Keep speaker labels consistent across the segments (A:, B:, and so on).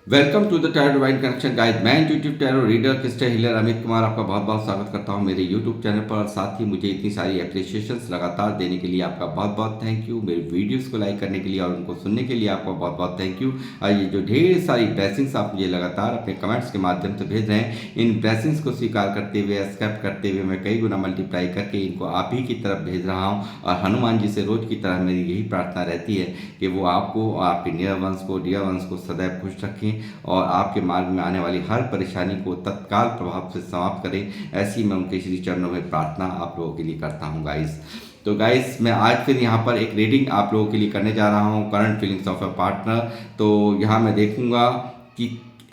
A: Welcome to the tarot divine connection guide. मैं YouTube tarot reader crystal healer Amit Kumar आपका बहुत बहुत स्वागत करता हूं मेरे यूट्यूब चैनल पर। और साथ ही मुझे इतनी सारी अप्रिसिएशंस लगातार देने के लिए आपका बहुत बहुत थैंक यू। मेरे वीडियोस को लाइक करने के लिए और उनको सुनने के लिए आपका बहुत बहुत थैंक यू। और ये जो ढेर सारी ब्लेसिंग्स आप मुझे लगातार अपने कमेंट्स के माध्यम से भेज रहे हैं, इन ब्लेसिंग्स को स्वीकार करते हुए, एक्सेप्ट करते हुए मैं कई गुना मल्टीप्लाई करके इनको आप ही की तरफ भेज रहा हूँ। और हनुमान जी से रोज की तरह मेरी यही प्रार्थना रहती है कि वो आपको और आपके नियर वंश को, डियर वंश को सदैव खुश रखें और आपके मार्ग में आने वाली हर परेशानी को तत्काल प्रभाव से समाप्त करें। ऐसी मैं उनके श्री चरणों में प्रार्थना आप लोगों के लिए करता हूँ गाइस। तो गाइस, मैं आज फिर यहाँ पर एक रीडिंग आप लोगों के लिए करने जा रहा हूँ, current feelings of a partner. तो यहाँ मैं देखूंगा कि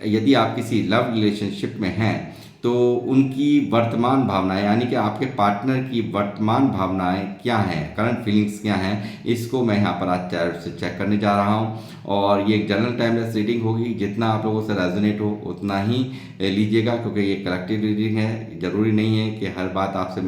A: यदि आप किसी लव रिलेशनशिप में हैं तो उनकी वर्तमान भावनाएं, यानी कि आपके पार्टनर की वर्तमान भावनाएं क्या हैं, करंट फीलिंग्स क्या हैं, इसको मैं यहाँ पर आज टैरो से चेक करने जा रहा हूँ। और ये एक जनरल टाइमलेस रीडिंग होगी, जितना आप लोगों से रेजोनेट हो उतना ही लीजिएगा, क्योंकि ये कलेक्टिव रीडिंग है। ज़रूरी नहीं है कि हर बात आपसे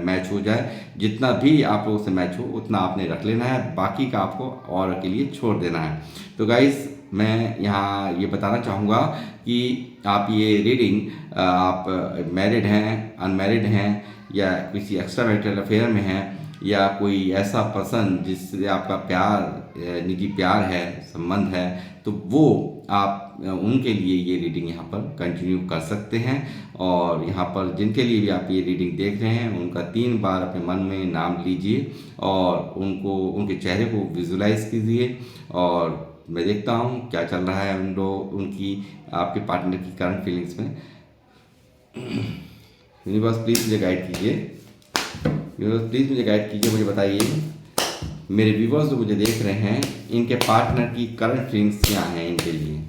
A: मैच हो जाए। जितना भी आप लोगों से मैच हो उतना आपने रख लेना है, बाकी का आपको और के लिए छोड़ देना है। तो गाइस, मैं यहाँ ये बताना चाहूँगा कि आप ये रीडिंग आप मैरिड हैं, अनमैरिड हैं, या किसी एक्स्ट्रा मैरिटल अफेयर में हैं, या कोई ऐसा पर्सन जिससे आपका प्यार, निजी प्यार है, संबंध है, तो वो आप उनके लिए ये रीडिंग यहाँ पर कंटिन्यू कर सकते हैं। और यहाँ पर जिनके लिए भी आप ये रीडिंग देख रहे हैं, उनका 3 बार अपने मन में नाम लीजिए और उनको, उनके चेहरे को विजुलाइज कीजिए। और मैं देखता हूँ क्या चल रहा है उनकी, आपके पार्टनर की करंट फीलिंग्स में। यूनिवर्स प्लीज़ मुझे गाइड कीजिए। यूनिवर्स प्लीज़ मुझे गाइड कीजिए, मुझे बताइए मेरे व्यूवर्स जो मुझे देख रहे हैं, इनके पार्टनर की करंट फीलिंग्स क्या हैं इनके लिए।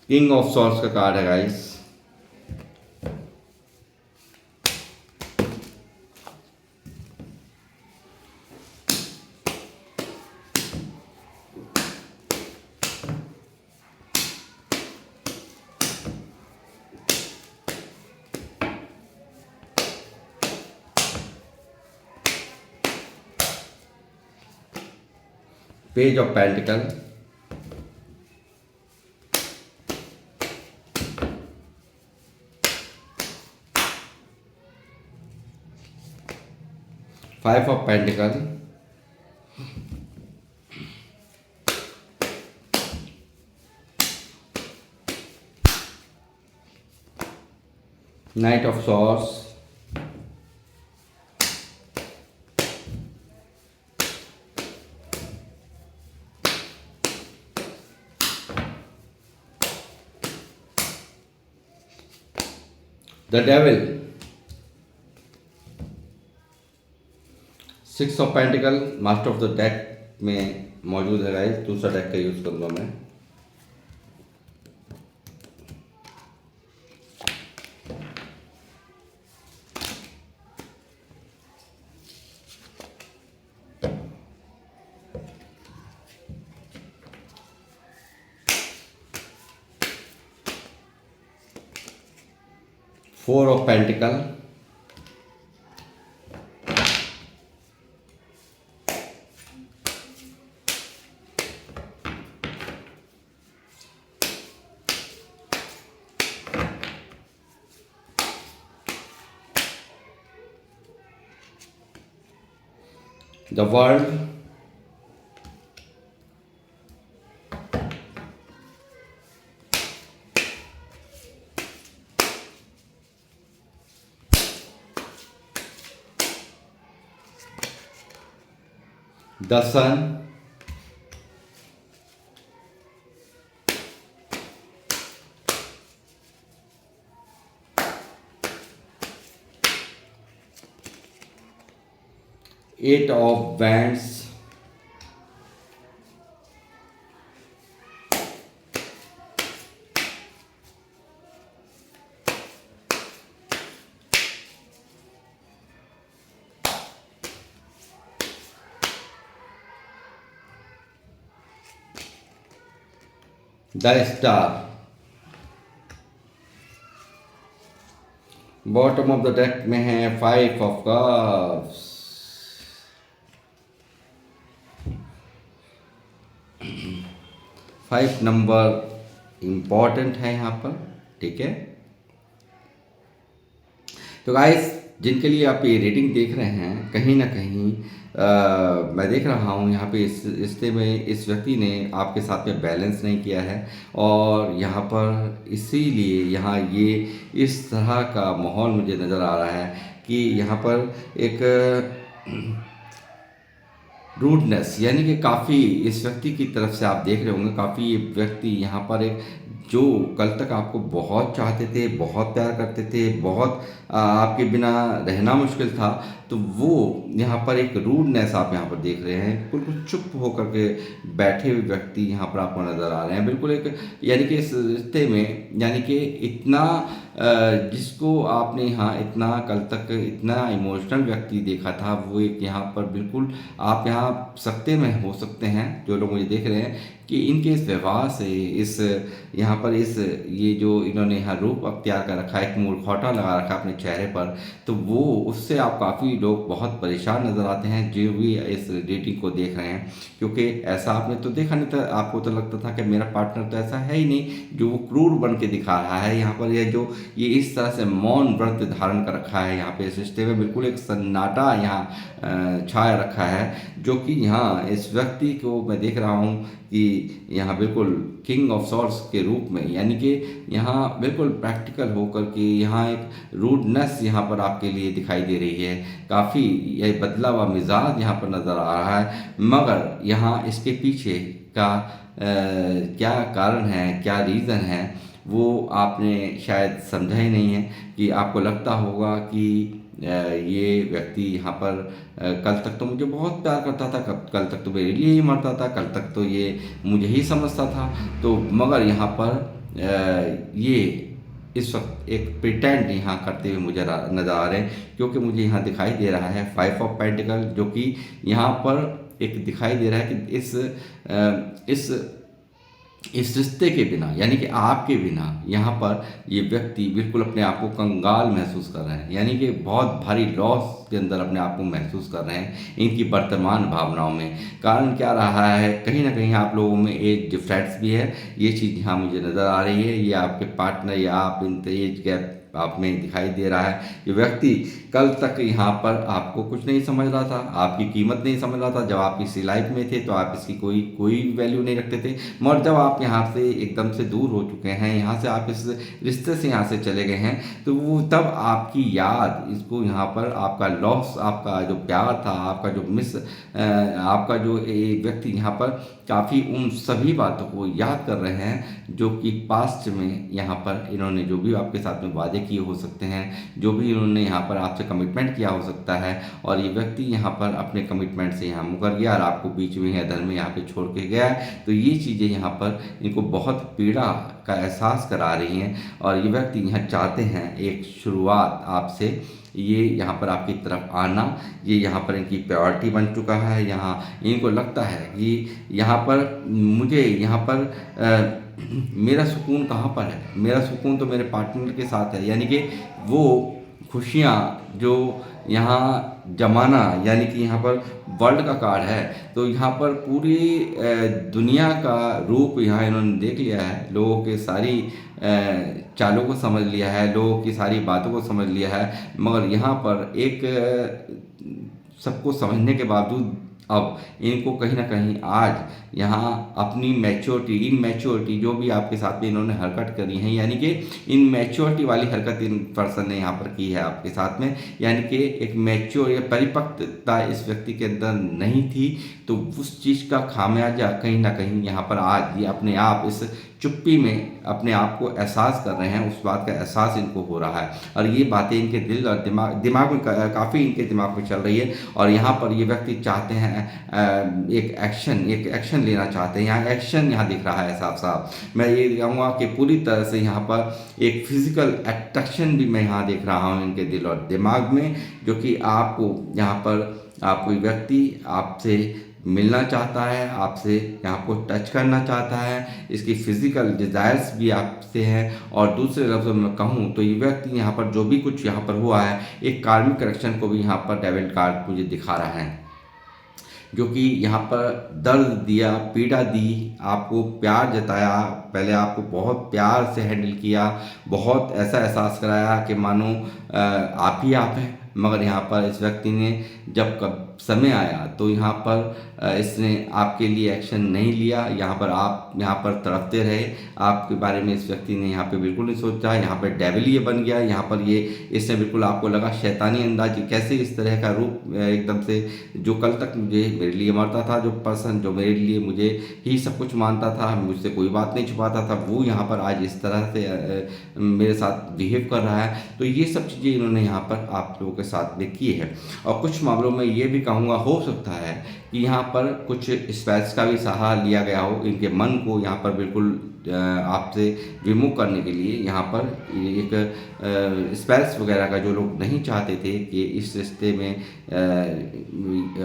A: किंग ऑफ सॉर्ड्स का कार्ड है guys. Page of pentacle, five of pentacle, night of swords, the devil, six of pentacle master of the deck में मौजूद है गाइस। दूसरा डेक का यूज करूंगा मैं। 4 of Pentacle, the World, the Sun, Eight of Wands, the Star। Bottom of the deck में है 5 of Cups, 5 number important है यहाँ पर, ठीक है। तो गाइस, जिनके लिए आप ये रीडिंग देख रहे हैं, कहीं ना कहीं मैं देख रहा हूँ यहाँ पे इस रिश्ते में इस व्यक्ति ने आपके साथ में बैलेंस नहीं किया है, और यहाँ पर इसीलिए यहाँ ये इस तरह का माहौल मुझे नज़र आ रहा है कि यहाँ पर एक रूडनेस, यानी कि काफ़ी इस व्यक्ति की तरफ से आप देख रहे होंगे, काफ़ी ये व्यक्ति यहाँ पर एक जो कल तक आपको बहुत चाहते थे, बहुत प्यार करते थे, बहुत आपके बिना रहना मुश्किल था, तो वो यहाँ पर एक रूडनेस आप यहाँ पर देख रहे हैं। बिल्कुल चुप होकर के बैठे हुए व्यक्ति यहाँ पर आपको नज़र आ रहे हैं। बिल्कुल एक, यानी कि इस रिश्ते में, यानी कि इतना जिसको आपने यहाँ इतना कल तक इतना इमोशनल व्यक्ति देखा था, वो एक यहाँ पर बिल्कुल आप यहाँ सकते में हो सकते हैं, जो लोग मुझे देख रहे हैं, कि इनके इस व्यवहार से, इस यहाँ पर इस ये जो इन्होंने यहाँ रूप अख्तियार कर रखा है, एक मुखौटा लगा रखा है अपने चेहरे पर, तो वो उससे आप काफ़ी लोग बहुत परेशान नज़र आते हैं जो भी इस डेटिंग को देख रहे हैं। क्योंकि ऐसा आपने तो देखा नहीं था, आपको तो लगता था कि मेरा पार्टनर तो ऐसा है ही नहीं, जो वो क्रूर बन के दिखा रहा है। यहाँ पर ये इस तरह से मौन व्रत धारण कर रखा है। यहाँ पे इस रिश्ते में बिल्कुल एक सन्नाटा यहाँ छाया रखा है, जो कि यहाँ इस व्यक्ति को मैं देख रहा हूँ कि यहाँ बिल्कुल किंग ऑफ सॉर्ड्स के रूप में, यानी कि यहाँ बिल्कुल प्रैक्टिकल होकर के यहाँ एक रूडनेस यहाँ पर आपके लिए दिखाई दे रही है। काफ़ी यह बदला हुआ मिजाज यहाँ पर नज़र आ रहा है, मगर यहाँ इसके पीछे का क्या कारण है, क्या रीज़न है, वो आपने शायद समझा ही नहीं है। कि आपको लगता होगा कि ये व्यक्ति यहाँ पर कल तक तो मुझे बहुत प्यार करता था, कल तक तो मेरे लिए ही मरता था, कल तक तो ये मुझे ही समझता था, तो मगर यहाँ पर ये इस वक्त एक प्रिटेंड यहाँ करते हुए मुझे नज़र आ रहे हैं। क्योंकि मुझे यहाँ दिखाई दे रहा है 5 ऑफ पेंटिकल, जो कि यहाँ पर एक दिखाई दे रहा है कि इस रिश्ते के बिना, यानी कि आपके बिना, यहाँ पर ये व्यक्ति बिल्कुल अपने आप को कंगाल महसूस कर रहे हैं, यानी कि बहुत भारी लॉस के अंदर अपने आप को महसूस कर रहे हैं इनकी वर्तमान भावनाओं में। कारण क्या रहा है, कहीं ना कहीं आप लोगों में एज डिफरेंस भी है, ये चीज़ यहाँ मुझे नज़र आ रही है। ये आपके पार्टनर या आप इन एज गैप आप में दिखाई दे रहा है। ये व्यक्ति कल तक यहाँ पर आपको कुछ नहीं समझ रहा था, आपकी कीमत नहीं समझ रहा था। जब आप इसी लाइफ में थे तो आप इसकी कोई वैल्यू नहीं रखते थे, मगर जब आप यहाँ से एकदम से दूर हो चुके हैं, यहाँ से आप इस रिश्ते से यहाँ से चले गए हैं, तो वो तब आपकी याद, इसको यहाँ पर आपका लॉस, आपका जो प्यार था, आपका जो आपका जो व्यक्ति यहाँ पर काफ़ी उन सभी बातों को याद कर रहे हैं जो कि पास्ट में यहाँ पर इन्होंने जो भी आपके साथ में वादे किए हो सकते हैं, जो भी इन्होंने यहाँ पर आपसे कमिटमेंट किया हो सकता है, और ये व्यक्ति यहाँ पर अपने कमिटमेंट से यहाँ मुकर गया और आपको बीच में अधर में यहाँ पे छोड़ के गया है। तो ये चीज़ें यहाँ पर इनको बहुत पीड़ा का एहसास करा रही हैं, और ये व्यक्ति यहाँ चाहते हैं एक शुरुआत आपसे, ये यहाँ पर आपकी तरफ आना, ये यहाँ पर इनकी प्रायोरिटी बन चुका है। यहाँ इनको लगता है कि यहाँ पर मुझे यहाँ पर मेरा सुकून कहाँ पर है, मेरा सुकून तो मेरे पार्टनर के साथ है। यानी कि वो खुशियाँ जो यहाँ जमाना, यानी कि यहाँ पर वर्ल्ड का कार्ड है, तो यहाँ पर पूरी दुनिया का रूप यहाँ इन्होंने देख लिया है, लोगों के सारी चालों को समझ लिया है, लोगों की सारी बातों को समझ लिया है, मगर यहाँ पर एक सबको समझने के बावजूद अब इनको कहीं ना कहीं आज यहाँ अपनी मैच्योरिटी, इन मैच्योरिटी जो भी आपके साथ में इन्होंने हरकत करी है, यानी कि इन मैच्योरिटी वाली हरकत इन पर्सन ने यहाँ पर की है आपके साथ में, यानी कि एक मैच्योर या परिपक्वता इस व्यक्ति के अंदर नहीं थी, तो उस चीज़ का खामियाजा कहीं ना कहीं यहाँ पर आज ये अपने आप इस चुप्पी में अपने आप को एहसास कर रहे हैं, उस बात का एहसास इनको हो रहा है, और ये बातें इनके दिल और दिमाग में काफ़ी इनके दिमाग में चल रही है। और यहाँ पर ये व्यक्ति चाहते हैं एक एक्शन लेना चाहते हैं, यहाँ एक्शन यहाँ दिख रहा है साफ साफ। मैं ये कहूँगा कि पूरी तरह से यहाँ पर एक फिजिकल अट्रैक्शन भी मैं यहाँ देख रहा हूँ इनके दिल और दिमाग में, जो कि आपको यहाँ पर कोई व्यक्ति आपसे मिलना चाहता है, आपसे यहाँ को टच करना चाहता है, इसकी फिजिकल डिज़ायर्स भी आपसे हैं। और दूसरे लफ्ज़ों में कहूँ तो ये व्यक्ति यहाँ पर जो भी कुछ यहाँ पर हुआ है, एक कार्मिक कनेक्शन को भी यहाँ पर डेविल कार्ड मुझे दिखा रहा है। जो कि यहाँ पर दर्द दिया, पीड़ा दी, आपको प्यार जताया, पहले आपको बहुत प्यार से हैंडल किया, बहुत ऐसा एहसास कराया कि मानो आप ही आप हैं। मगर यहाँ पर इस व्यक्ति ने जब कब समय आया तो यहाँ पर इसने आपके लिए एक्शन नहीं लिया। यहाँ पर आप यहाँ पर तड़पते रहे, आपके बारे में इस व्यक्ति ने यहाँ पे बिल्कुल नहीं सोचा। यहाँ पर डेविल ये बन गया, यहाँ पर ये इसने बिल्कुल आपको लगा शैतानी अंदाज, कैसे इस तरह का रूप एकदम से, जो कल तक मुझे मेरे लिए मरता था, जो पर्सन जो मेरे लिए मुझे ही सब कुछ मानता था, मुझसे कोई बात नहीं छुपाता था, वो यहाँ पर आज इस तरह से मेरे साथ बिहेव कर रहा है। तो ये सब चीज़ें इन्होंने यहाँ पर आप लोगों के साथ में की है। और कुछ मामलों में ये भी कहूँगा, हो सकता है कि यहाँ पर कुछ स्पेल्स का भी सहारा लिया गया हो, इनके मन को यहाँ पर बिल्कुल आपसे विमुख करने के लिए। यहाँ पर एक स्पेल्स वगैरह का जो लोग नहीं चाहते थे कि इस रिश्ते में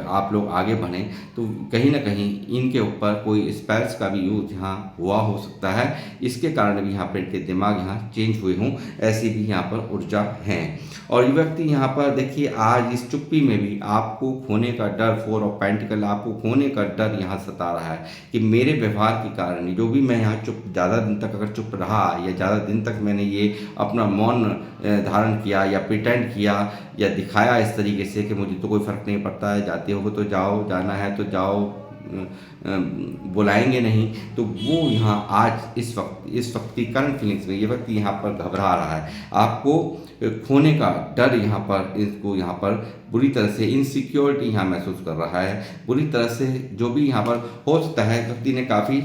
A: आप लोग आगे बढ़ें, तो कहीं ना कहीं इनके ऊपर कोई स्पेल्स का भी यूज यहाँ हुआ हो सकता है। इसके कारण भी यहाँ पर इनके दिमाग यहाँ चेंज हुए हों, ऐसी भी यहाँ पर ऊर्जा हैं। और ये व्यक्ति यहाँ पर देखिए, आज इस चुप्पी में भी आपको खोने का डर, 4 ऑफ पेंटिकल, आपको खोने का डर यहाँ सता रहा है कि मेरे व्यवहार के कारण, जो भी मैं यहाँ ज़्यादा दिन तक अगर चुप रहा या ज़्यादा दिन तक मैंने ये अपना मौन धारण किया या प्रिटेंड किया या दिखाया इस तरीके से कि मुझे तो कोई फ़र्क नहीं पड़ता है, जाते हो तो जाओ, जाना है तो जाओ, बुलाएंगे नहीं, तो वो यहाँ आज इस वक्त की करंट फीलिंग्स में ये व्यक्ति यहाँ पर घबरा रहा है। आपको खोने का डर यहाँ पर, इसको यहाँ पर बुरी तरह से इनसिक्योरिटी यहाँ महसूस कर रहा है। बुरी तरह से जो भी यहाँ पर हो सकता है, व्यक्ति ने काफ़ी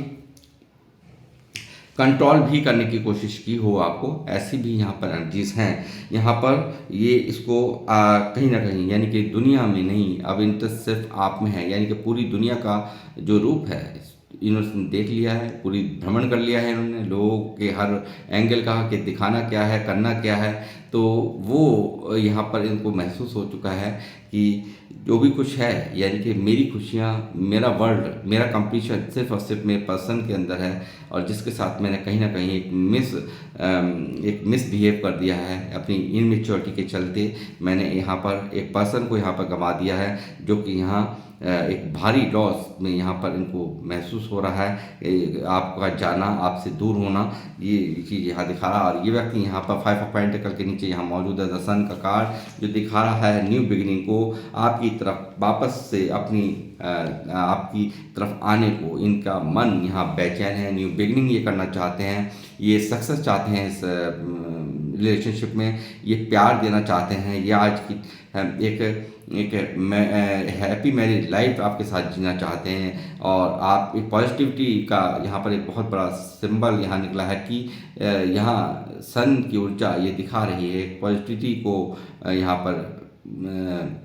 A: कंट्रोल भी करने की कोशिश की हो आपको, ऐसी भी यहाँ पर एनर्जीज हैं। यहाँ पर ये इसको कहीं ना कहीं, यानी कि दुनिया में नहीं, अब इंटरेस्ट सिर्फ आप में है, यानी कि पूरी दुनिया का जो रूप है इन्होंने देख लिया है, पूरी भ्रमण कर लिया है इन्होंने, लोगों के हर एंगल का कि दिखाना क्या है, करना क्या है। तो वो यहाँ पर इनको महसूस हो चुका है कि जो भी कुछ है, यानी कि मेरी खुशियाँ, मेरा वर्ल्ड, मेरा कंप्लीशन सिर्फ और सिर्फ मेरे पर्सन के अंदर है, और जिसके साथ मैंने कहीं ना कहीं एक मिसबिहेव कर दिया है अपनी इनमेच्योरिटी के चलते। मैंने यहाँ पर एक पर्सन को यहाँ पर गंवा दिया है, जो कि यहाँ एक भारी लॉस में यहाँ पर इनको महसूस हो रहा है। आपका जाना, आपसे दूर होना, ये चीज़ यहाँ दिखा रहा है। और ये व्यक्ति यहाँ पर 5 ऑफ पेंटिकल के नीचे यहाँ मौजूद है, द सन का कार्ड, जो दिखा रहा है न्यू बिगिनिंग को, आपकी तरफ वापस से आपकी तरफ आने को। इनका मन यहाँ बेचैन है, न्यू बिगिनिंग ये करना चाहते हैं, ये सक्सेस चाहते हैं इस रिलेशनशिप में, ये प्यार देना चाहते हैं, ये आज की एक हैप्पी मैरिज लाइफ आपके साथ जीना चाहते हैं। और आप एक पॉजिटिविटी का यहाँ पर एक बहुत बड़ा सिंबल यहाँ निकला है कि यहाँ सन की ऊर्जा ये दिखा रही है, पॉजिटिविटी को यहाँ पर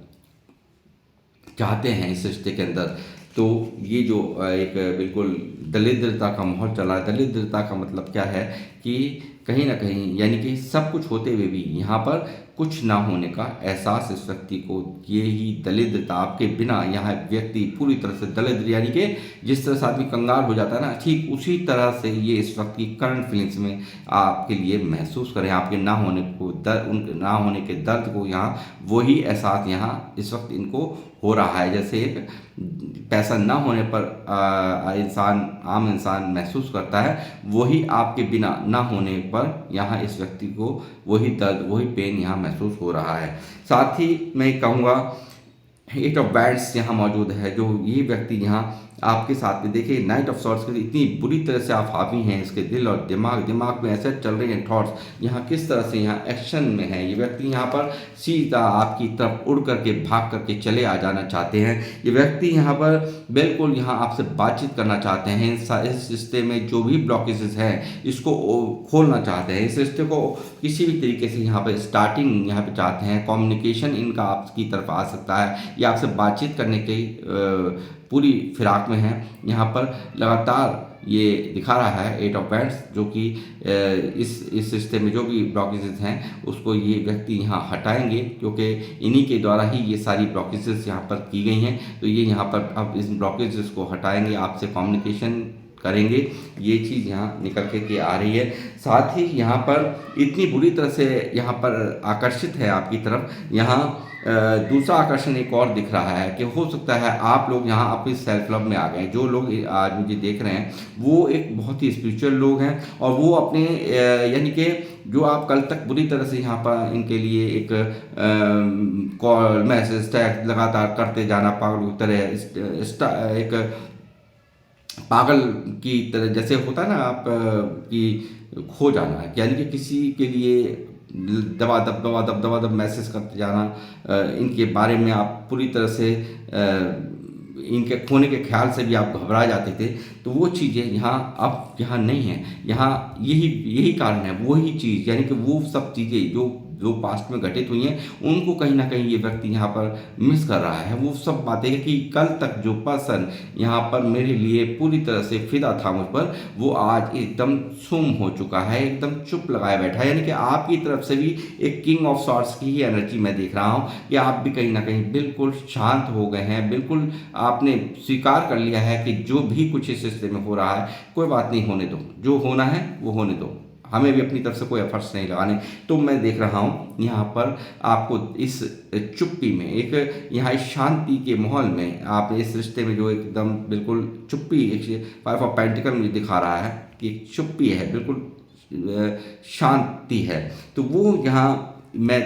A: चाहते हैं इस रिश्ते के अंदर। तो ये जो एक बिल्कुल दरिद्रता का माहौल चला है, दरिद्रता का मतलब क्या है कि कहीं ना कहीं, यानी कि सब कुछ होते हुए भी यहाँ पर कुछ ना होने का एहसास इस व्यक्ति को, ये ही दरिद्रता, आपके बिना यहाँ व्यक्ति पूरी तरह से दरिद्र, यानी कि जिस तरह से आदमी कंगाल हो जाता है ना, ठीक उसी तरह से ये इस वक्त की करंट फीलिंग्स में आपके लिए महसूस करें। आपके ना होने को उनके ना होने के दर्द को यहाँ वही एहसास यहाँ इस वक्त इनको हो रहा है। जैसे पैसा ना होने पर आम इंसान महसूस करता है, वही आपके बिना ना होने पर यहाँ इस व्यक्ति को वही दर्द, वही पेन यहाँ महसूस हो रहा है। साथ ही मैं कहूँगा 8 ऑफ बैंड्स यहाँ मौजूद है, जो ये व्यक्ति यहाँ आपके साथ में, देखिए नाइट ऑफ सॉर्ट्स के इतनी बुरी तरह से आप हावी हैं, इसके दिल और दिमाग में ऐसे चल रहे हैं थॉट्स, यहाँ किस तरह से यहाँ एक्शन में है। ये व्यक्ति यहाँ पर सीधा आपकी तरफ उड़ करके भाग करके चले आ जाना चाहते हैं। ये व्यक्ति यहाँ पर बिल्कुल यहाँ आपसे बातचीत करना चाहते हैं, इस रिश्ते में जो भी ब्लॉकेजेस हैं इसको खोलना चाहते हैं, इस रिश्ते को किसी भी तरीके से यहाँ पर स्टार्टिंग यहाँ पर चाहते हैं। कम्युनिकेशन इनका आपकी तरफ आ सकता है, या आपसे बातचीत करने की पूरी फिराक में है। यहाँ पर लगातार ये दिखा रहा है 8 ऑफ बैंड्स, जो कि इस रिश्ते में जो भी ब्लॉकेजेस हैं उसको ये व्यक्ति यहाँ हटाएंगे, क्योंकि इन्हीं के द्वारा ही ये सारी ब्लॉकेजेस यहाँ पर की गई हैं। तो ये यहाँ पर अब इस ब्लॉकेजेस को हटाएंगे, आपसे कम्युनिकेशन करेंगे। ये चीज़ यहाँ निकल के आ रही है। साथ ही यहाँ पर इतनी बुरी तरह से यहाँ पर आकर्षित है आपकी तरफ, यहाँ दूसरा आकर्षण एक और दिख रहा है कि हो सकता है आप लोग यहाँ अपनी सेल्फ लव में आ गए। जो लोग आज मुझे देख रहे हैं वो एक बहुत ही स्पिरिचुअल लोग हैं, और वो अपने यानी कि जो आप कल तक बुरी तरह से यहाँ पर इनके लिए एक कॉल मैसेज टैग लगातार करते जाना, पागल की तरह एक पागल की तरह जैसे होता है ना आप कि खो जाना है, यानी कि किसी के लिए दबा दब मैसेज करते जाना, इनके बारे में आप पूरी तरह से इनके खोने के ख्याल से भी आप घबरा जाते थे। तो वो चीज़ें यहाँ अब यहाँ नहीं है। यहाँ यही कारण है, वही चीज़, यानी कि वो सब चीज़ें जो पास्ट में घटित हुई हैं उनको कहीं ना कहीं ये व्यक्ति यहाँ पर मिस कर रहा है। वो सब बातें कि कल तक जो पर्सन यहाँ पर मेरे लिए पूरी तरह से फिदा था मुझ पर, वो आज एकदम सुम हो चुका है, एकदम चुप लगाए बैठा है। यानी कि आपकी तरफ से भी एक किंग ऑफ सॉर्ड्स की ही एनर्जी मैं देख रहा हूँ कि आप भी कहीं ना कहीं बिल्कुल शांत हो गए हैं। बिल्कुल आपने स्वीकार कर लिया है कि जो भी कुछ इस रिश्ते में हो रहा है कोई बात नहीं, होने दो, जो होना है वो होने दो, हमें भी अपनी तरफ से कोई एफर्ट्स नहीं लगाने। तो मैं देख रहा हूँ यहाँ पर आपको इस चुप्पी में, एक यहाँ इस शांति के माहौल में, आप इस रिश्ते में जो एकदम बिल्कुल चुप्पी, एक 5 ऑफ पेंटिकल मुझे दिखा रहा है कि चुप्पी है, बिल्कुल शांति है। तो वो यहाँ मैं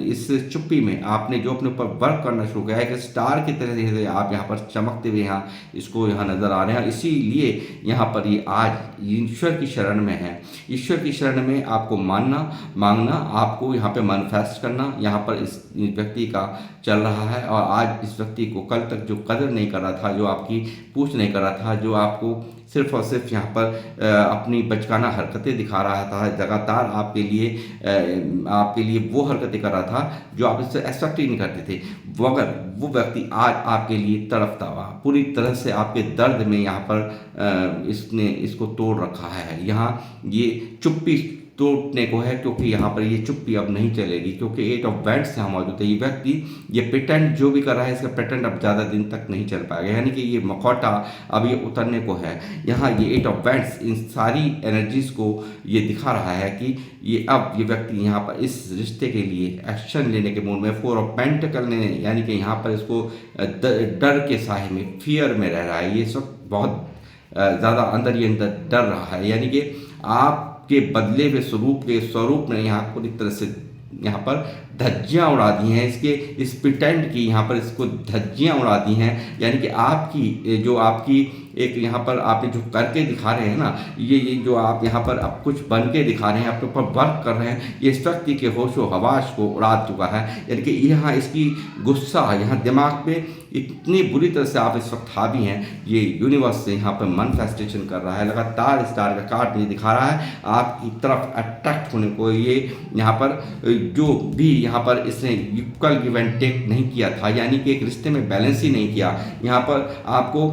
A: इस चुप्पी में आपने जो अपने ऊपर वर्क करना शुरू किया है, एक स्टार की तरह से आप यहाँ पर चमकते हुए यहाँ इसको यहाँ नज़र आ रहे हैं। इसीलिए यहाँ पर ये आज ईश्वर की शरण में है। ईश्वर की शरण में आपको मांगना, आपको यहाँ पे मैनिफेस्ट करना यहाँ पर इस व्यक्ति का चल रहा है। और आज इस व्यक्ति को कल तक जो कदर नहीं कर रहा था, जो आपकी पूछ नहीं कर रहा था, जो आपको सिर्फ और सिर्फ यहाँ पर अपनी बचकाना हरकतें दिखा रहा था, लगातार आपके लिए वो हरकतें कर रहा था जो आप इससे एक्सपेक्ट ही नहीं करते थे, मगर वो व्यक्ति आज आपके लिए तड़पता हुआ पूरी तरह से आपके दर्द में यहाँ पर इसने इसको तोड़ रखा है। यहाँ ये चुप्पी तोड़ने को है, क्योंकि यहाँ पर ये चुप्पी अब नहीं चलेगी, क्योंकि 8 ऑफ वैंड्स यहाँ मौजूद है। ये व्यक्ति ये प्रिटेंड जो भी कर रहा है, इसका प्रिटेंड अब ज़्यादा दिन तक नहीं चल पाएगा, यानी कि ये मखौटा अब ये उतरने को है। यहाँ ये 8 ऑफ वैंड्स इन सारी एनर्जीज को ये दिखा रहा है कि ये व्यक्ति यहाँ पर इस रिश्ते के लिए एक्शन लेने के मूड में 4 ऑफ पेंटिकल ने, यानी कि यहाँ पर इसको डर के साए में, फियर में रह रहा है। ये सब बहुत ज़्यादा अंदर ही अंदर डर रहा है, यानी कि आप के बदले हुए स्वरूप ने यहाँ पूरी तरह से यहाँ पर धज्जियाँ उड़ा दी हैं, इसके इस प्रिटेंड की यहाँ पर इसको धज्जियाँ उड़ा दी हैं। यानी कि आपकी एक यहाँ पर आपने जो करके दिखा रहे हैं ना, ये जो आप यहाँ पर अब कुछ बन के दिखा रहे हैं, अपने ऊपर वर्क कर रहे हैं, ये इस व्यक्ति के होशो हवास को उड़ा चुका है। यानी कि यहाँ इसकी गुस्सा यहाँ दिमाग पे इतनी बुरी तरह से आप इस वक्त हावी हैं, ये यूनिवर्स से यहाँ पर मैनिफेस्टेशन कर रहा है, लगातार स्टार का कार्ड मुझे दिखा रहा है आपकी तरफ अट्रैक्ट होने को। ये यहाँ पर जो भी यहाँ पर इसने इक्वल गिव एंड टेक नहीं किया था, यानी कि एक रिश्ते में बैलेंस ही नहीं किया, यहाँ पर आपको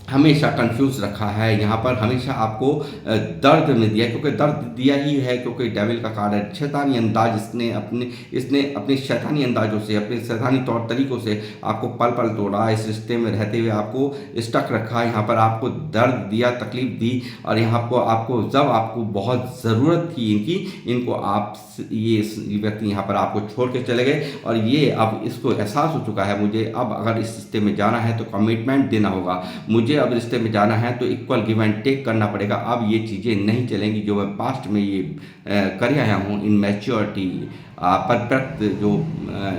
A: हमेशा कंफ्यूज रखा है, यहाँ पर हमेशा आपको दर्द में दिया, क्योंकि दर्द दिया ही है, क्योंकि डेविल का कार्ड है। शैतानी अंदाज इसने अपने शैतानी अंदाजों से, अपने शैतानी तौर तरीकों से आपको पल पल तोड़ा, इस रिश्ते में रहते हुए आपको स्टक रखा, यहाँ पर आपको दर्द दिया, तकलीफ दी, और यहाँ पर आपको जब आपको बहुत ज़रूरत थी इनको आप ये व्यक्ति यहाँ पर आपको छोड़ के चले गए। और ये अब इसको एहसास हो चुका है, मुझे अब अगर इस रिश्ते में जाना है तो कमिटमेंट देना होगा, मुझे अब रिश्ते में जाना है तो इक्वल गिव एंड टेक करना पड़ेगा। अब ये चीज़ें नहीं चलेंगी जो मैं पास्ट में ये कर आया हूँ, इन मैच्योरिटी परफेक्ट जो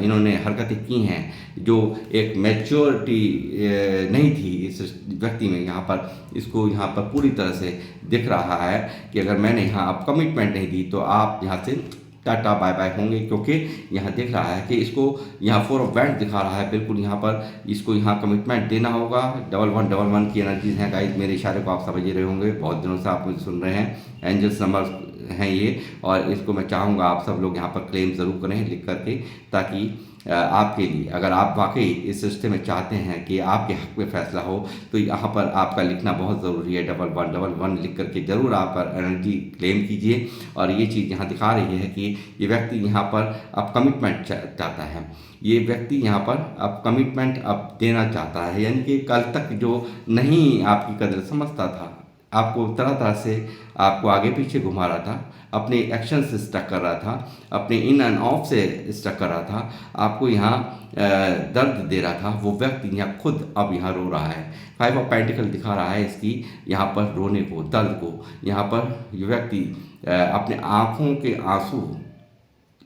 A: इन्होंने हरकतें की हैं, जो एक मैच्योरिटी नहीं थी इस व्यक्ति में, यहाँ पर इसको यहाँ पर पूरी तरह से दिख रहा है कि अगर मैंने यहाँ अब कमिटमेंट नहीं दी तो आप यहाँ से टाटा बाय बाय होंगे, क्योंकि यहाँ दिख रहा है कि इसको यहाँ 4 ऑफ वैंड्स दिखा रहा है, बिल्कुल यहाँ पर इसको यहाँ कमिटमेंट देना होगा। 1111 की एनर्जीज हैं गाइस, मेरे इशारे को आप समझ रहे होंगे, बहुत दिनों से आप मुझे सुन रहे हैं, एंजल्स नंबर हैं ये, और इसको मैं चाहूँगा आप सब लोग यहाँ पर क्लेम ज़रूर करें लिख करके, ताकि आपके लिए अगर आप वाकई इस रिश्ते में चाहते हैं कि आपके हक में फैसला हो, तो यहाँ पर आपका लिखना बहुत ज़रूरी है। 1111 लिख करके ज़रूर आप एनर्जी क्लेम कीजिए। और ये चीज़ यहाँ दिखा रही है कि ये व्यक्ति यहाँ पर अब कमिटमेंट चाहता है। ये व्यक्ति यहाँ पर अब कमिटमेंट अब देना चाहता है, यानी कि कल तक जो नहीं आपकी कदर समझता था, आपको तरह तरह से आपको आगे पीछे घुमा रहा था, अपने एक्शन से स्टक कर रहा था, अपने इन एंड ऑफ से स्टक कर रहा था, आपको यहाँ दर्द दे रहा था, वो व्यक्ति यहाँ खुद अब यहाँ रो रहा है। 5 ऑफ पेंटिकल दिखा रहा है इसकी यहाँ पर रोने को, दर्द को। यहाँ पर ये व्यक्ति अपने आँखों के आंसू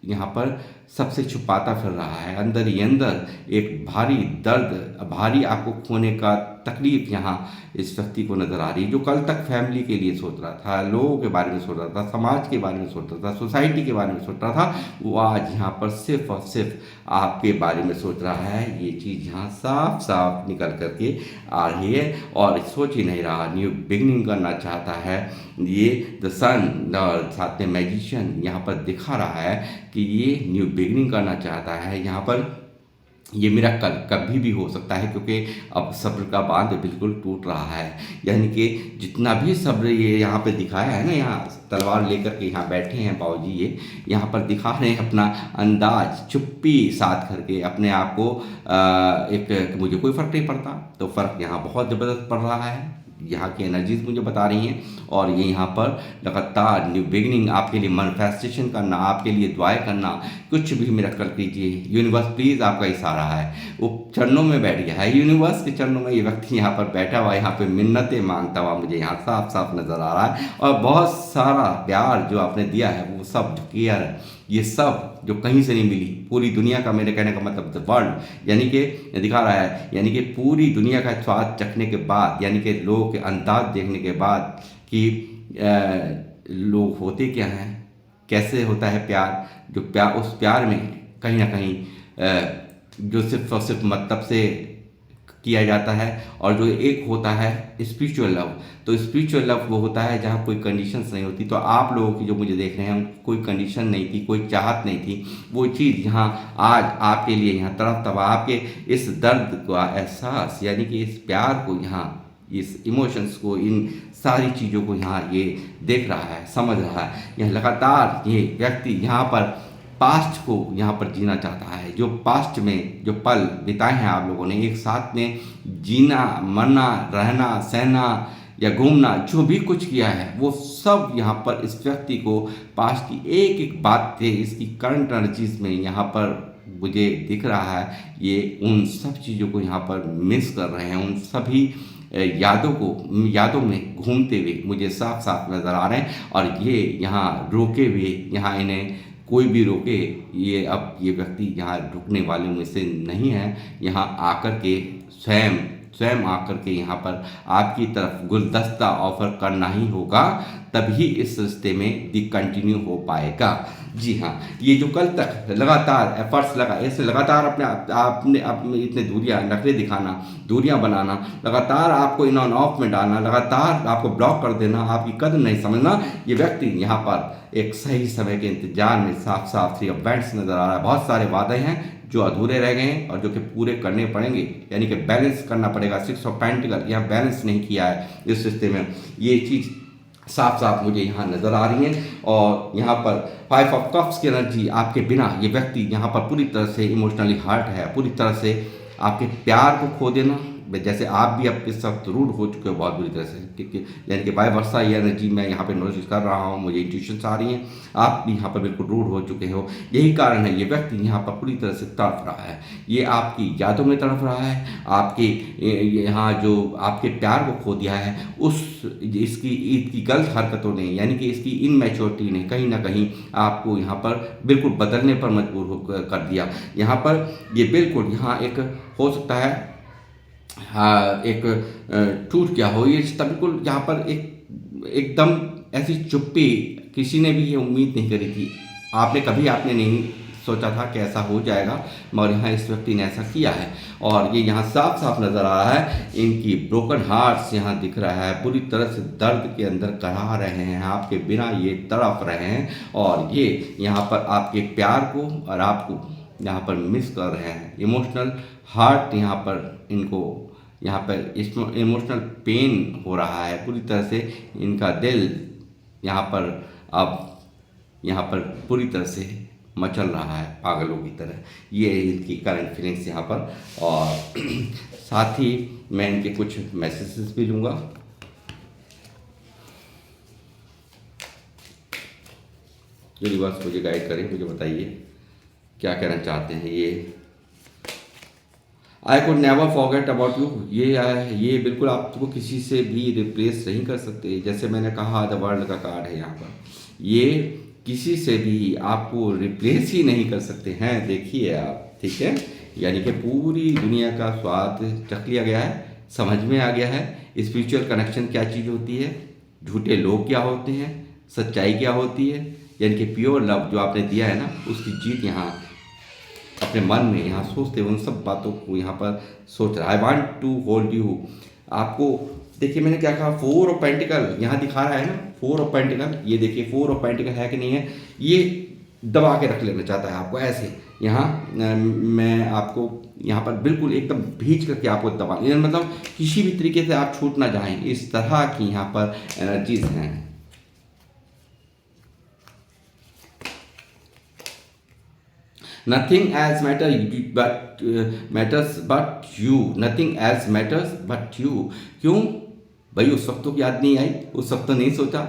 A: यहाँ पर सबसे छुपाता फिर रहा है। अंदर ही अंदर एक भारी दर्द, भारी आपको खोने का तकलीफ यहाँ इस व्यक्ति को नज़र आ रही है। जो कल तक फैमिली के लिए सोच रहा था, लोगों के बारे में सोच रहा था, समाज के बारे में सोच रहा था, सोसाइटी के बारे में सोच रहा था, वो आज यहाँ पर सिर्फ और सिर्फ आपके बारे में सोच रहा है। ये चीज़ यहाँ साफ साफ निकल करके आ रही है और सोच ही नहीं रहा, न्यू बिगनिंग करना चाहता है। ये द सन और साथ में मैजिशियन यहाँ पर दिखा रहा है कि ये न्यू बिगनिंग करना चाहता है। यहाँ पर ये मेरा कल कभी भी हो सकता है, क्योंकि अब सब्र का बांध बिल्कुल टूट रहा है। यानी कि जितना भी सब्र ये यहाँ पे दिखाया है ना, यहाँ तलवार लेकर के यहाँ बैठे हैं बाबूजी, ये यहाँ पर दिखा रहे हैं अपना अंदाज, चुप्पी साथ करके अपने आप को एक मुझे कोई फ़र्क नहीं पड़ता। तो फ़र्क यहाँ बहुत ज़बरदस्त पड़ रहा है, यहाँ की एनर्जीज मुझे बता रही हैं। और ये यहाँ पर लगातार न्यू बिगनिंग आपके लिए मैनिफेस्टेशन करना, आपके लिए दुआएं करना, कुछ भी मिरेकल कीजिए। यूनिवर्स प्लीज़ आपका इशारा है, वो चरणों में बैठ गया है, यूनिवर्स के चरणों में ये व्यक्ति यहाँ पर बैठा हुआ है, यहाँ पे मिन्नतें मांगता हुआ मुझे यहाँ साफ साफ नज़र आ रहा है। और बहुत सारा प्यार जो आपने दिया है, वो सब जो केयर है, ये सब जो कहीं से नहीं मिली, पूरी दुनिया का, मेरे कहने का मतलब द वर्ल्ड, यानी कि दिखा रहा है, यानी कि पूरी दुनिया का स्वाद चखने के बाद, यानी कि लोगों के अंदाज देखने के बाद कि लोग होते क्या हैं, कैसे होता है प्यार, जो प्यार, उस प्यार में कहीं ना कहीं जो सिर्फ और सिर्फ मतलब से किया जाता है, और जो एक होता है स्पिरिचुअल लव। तो स्पिरिचुअल लव वो होता है जहाँ कोई कंडीशंस नहीं होती। तो आप लोगों की जो मुझे देख रहे हैं, कोई कंडीशन नहीं थी, कोई चाहत नहीं थी, वो चीज़ यहाँ आज आपके लिए यहाँ तरफ तब आपके इस दर्द का एहसास, यानी कि इस प्यार को, यहाँ इस इमोशंस को, इन सारी चीज़ों को यहाँ ये देख रहा है, समझ रहा है। यह लगातार ये व्यक्ति यहाँ पर पास्ट को यहाँ पर जीना चाहता है। जो पास्ट में जो पल बिताए हैं आप लोगों ने एक साथ में, जीना, मरना, रहना, सहना या घूमना, जो भी कुछ किया है, वो सब यहाँ पर इस व्यक्ति को पास्ट की एक एक बात थे, इसकी करंट एनर्जीज में यहाँ पर मुझे दिख रहा है। ये उन सब चीज़ों को यहाँ पर मिस कर रहे हैं, उन सभी यादों में घूमते हुए मुझे साफ साफ नज़र आ रहे हैं। और ये यहाँ रोके हुए, यहाँ इन्हें कोई भी रोके, ये अब ये व्यक्ति यहाँ रुकने वालों में से नहीं है। यहाँ आकर के स्वयं आकर के यहाँ पर आपकी तरफ गुलदस्ता ऑफर करना ही होगा, तभी इस रिश्ते में दी कंटिन्यू हो पाएगा। जी हाँ, ये जो कल तक लगातार एफर्ट्स लगा, ऐसे लगातार अपने इतने दूरियां, नखरे दिखाना, दूरियां बनाना, लगातार आपको इन ऑन ऑफ में डालना, लगातार आपको ब्लॉक कर देना, आपकी कदर नहीं समझना, ये व्यक्ति यहाँ पर एक सही समय के इंतजार में साफ साफ 3 ऑफ वैंड्स नजर आ रहा है। बहुत सारे वादे हैं जो अधूरे रह गए हैं और जो कि पूरे करने पड़ेंगे, यानी कि बैलेंस करना पड़ेगा। 6 ऑफ पेंटिकल यहाँ बैलेंस नहीं किया है इस रिश्ते में, ये चीज़ साफ साफ मुझे यहाँ नज़र आ रही है। और यहाँ पर 5 ऑफ कप्स की एनर्जी, आपके बिना ये व्यक्ति यहाँ पर पूरी तरह से इमोशनली हर्ट है, पूरी तरह से आपके प्यार को खो देना, जैसे आप भी अब इस वक्त रूड हो चुके हो बहुत बुरी तरह से, ठीक है। यानी कि बाय वर्षा ये एनर्जी मैं यहाँ पे नोटिस कर रहा हूँ, मुझे इंट्यूशंस आ रही हैं, आप भी यहाँ पर बिल्कुल रूड हो चुके हो। यही कारण है ये व्यक्ति यहाँ पर पूरी तरह से तड़प रहा है, ये आपकी यादों में तड़प रहा है, आपके यहाँ जो आपके प्यार को खो दिया है, इसकी गलत हरकतों ने, यानी कि इसकी इनमैच्योरिटी ने कहीं ना कहीं आपको यहाँ पर बिल्कुल बदलने पर मजबूर कर दिया। यहाँ पर ये बिल्कुल यहाँ एक हो सकता है, हाँ, एक टूट गया हो ये रिश्ता, बिल्कुल यहाँ पर एकदम ऐसी चुप्पी, किसी ने भी ये उम्मीद नहीं करी थी, आपने नहीं सोचा था कि ऐसा हो जाएगा, मगर यहाँ इस व्यक्ति ने ऐसा किया है। और ये यहाँ साफ साफ नज़र आ रहा है, इनकी ब्रोकन हार्ट्स यहाँ दिख रहा है, पूरी तरह से दर्द के अंदर करा रहे हैं, आपके बिना ये तड़प रहे हैं। और ये यहाँ पर आपके प्यार को और आपको यहाँ पर मिस कर रहे हैं। इमोशनल हार्ट यहाँ पर इनको यहाँ पर इमोशनल पेन हो रहा है पूरी तरह से। इनका दिल यहाँ पर अब यहाँ पर पूरी तरह से मचल रहा है पागलों की तरह। ये इनकी करंट फीलिंग्स यहाँ पर। और साथ ही मैं इनके कुछ मैसेजेस भी लूँगा। यूनिवर्स मुझे गाइड करें, मुझे बताइए क्या कहना चाहते हैं ये। I could never forget about you, ये बिल्कुल आपको किसी से भी रिप्लेस नहीं कर सकते। जैसे मैंने कहा द वर्ल्ड का कार्ड है यहाँ पर, ये किसी से भी आपको रिप्लेस ही नहीं कर सकते हैं। देखिए आप, ठीक है, यानी कि पूरी दुनिया का स्वाद चख लिया गया है, समझ में आ गया है स्पिरिचुअल कनेक्शन क्या चीज़ होती है, झूठे लोग क्या होते हैं, सच्चाई क्या होती है। यानी कि प्योर लव जो आपने दिया है ना, उसकी जीत यहाँ अपने मन में यहाँ सोचते हुए उन सब बातों को यहाँ पर सोच रहा है। I want to hold you. आपको देखिए मैंने क्या कहा, 4 ऑफ पेंटिकल यहाँ दिखा रहा है ना, 4 ऑफ पेंटिकल, ये देखिए 4 ऑफ पेंटिकल है कि नहीं है, ये दबा के रख लेना चाहता है आपको ऐसे। यहाँ मैं आपको यहाँ पर बिल्कुल एकदम भींच करके आपको दबा, मतलब किसी भी तरीके से आप छूट ना जाएं, इस तरह की यहाँ पर एनर्जीज हैं। Nothing else matters but you. Nothing else matters but you. क्यों भाई, उस वक्त तो याद नहीं आई, उस वक्त तो नहीं सोचा,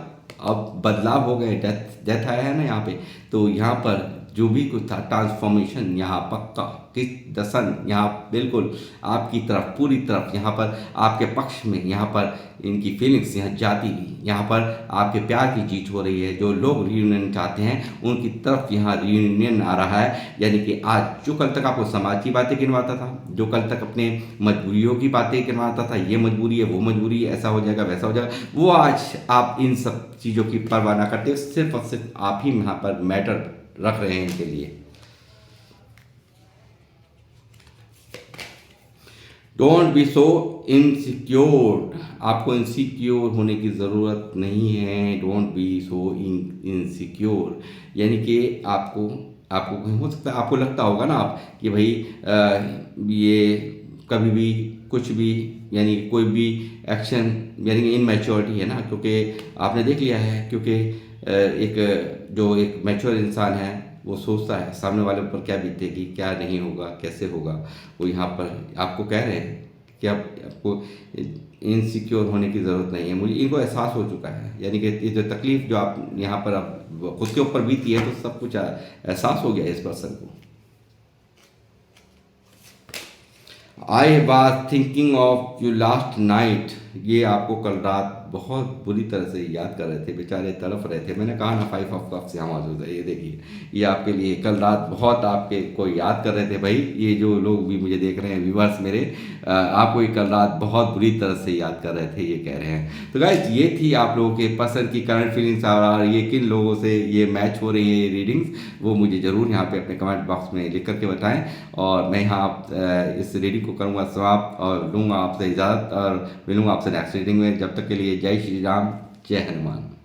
A: अब बदलाव हो गए, डेथ आया है ना यहाँ पे। तो यहाँ पर जो भी कुछ था ट्रांसफॉर्मेशन यहाँ पक्का किस दसन यहाँ बिल्कुल आपकी तरफ, पूरी तरफ यहाँ पर आपके पक्ष में यहाँ पर इनकी फीलिंग्स यहाँ जाती हुई, यहाँ पर आपके प्यार की जीत हो रही है। जो लोग रियूनियन चाहते हैं उनकी तरफ यहाँ रियूनियन आ रहा है। यानी कि आज जो कल तक आपको समाज की बातें गिनवाता था, जो कल तक अपने मजबूरियों की बातें गिनवाता था, ये मजबूरी है वो मजबूरी है, ऐसा हो जाएगा वैसा हो जाएगा, वो आज आप इन सब चीज़ों की परवाह ना करते, सिर्फ और सिर्फ आप ही यहाँ पर मैटर रख रहे हैं इनके लिए। डोंट बी सो इनसिक्योर, आपको इनसिक्योर होने की ज़रूरत नहीं है। डोंट बी सो इनसिक्योर, यानी कि आपको कहीं हो सकता है आपको लगता होगा ना आप कि भाई ये कभी भी कुछ भी, यानी कोई भी एक्शन यानी कि इनमैच्योरिटी है ना, क्योंकि आपने देख लिया है, क्योंकि एक मैच्योर इंसान है वो सोचता है सामने वाले पर क्या बीतेगी, क्या नहीं होगा, कैसे होगा। वो यहाँ पर आपको कह रहे हैं कि आपको इनसिक्योर होने की ज़रूरत नहीं है। मुझे इनको एहसास हो चुका है, यानी कि ये जो तकलीफ़ जो आप यहाँ पर आप खुद के ऊपर बीती है, तो सब कुछ एहसास हो गया इस पर्सन को। I was thinking of you last night, ये आपको कल रात बहुत बुरी तरह से याद कर रहे थे, बेचारे तड़प रहे थे। मैंने कहा ना 5 ऑफ कप्स यहाँ मौजूद है, ये देखिए, ये आपके लिए कल रात बहुत आपके को याद कर रहे थे भाई। ये जो लोग भी मुझे देख रहे हैं व्यूवर्स मेरे, आपको ये कल रात बहुत बुरी तरह से याद कर रहे थे, ये कह रहे हैं। तो गाइस ये थी आप लोगों के पसंद की करंट फीलिंग्स, और ये किन लोगों से ये मैच हो रही है ये रीडिंग्स, वो मुझे ज़रूर यहाँ पे अपने कमेंट बॉक्स में लिख करके बताएं। और मैं यहाँ इस रीडिंग को करूँगा समाप्त और लूँगा आपसे इजाज़त, और मिलूँगा आपसे नेक्स्ट रीडिंग में। जब तक के लिए जय श्री राम, जय हनुमान।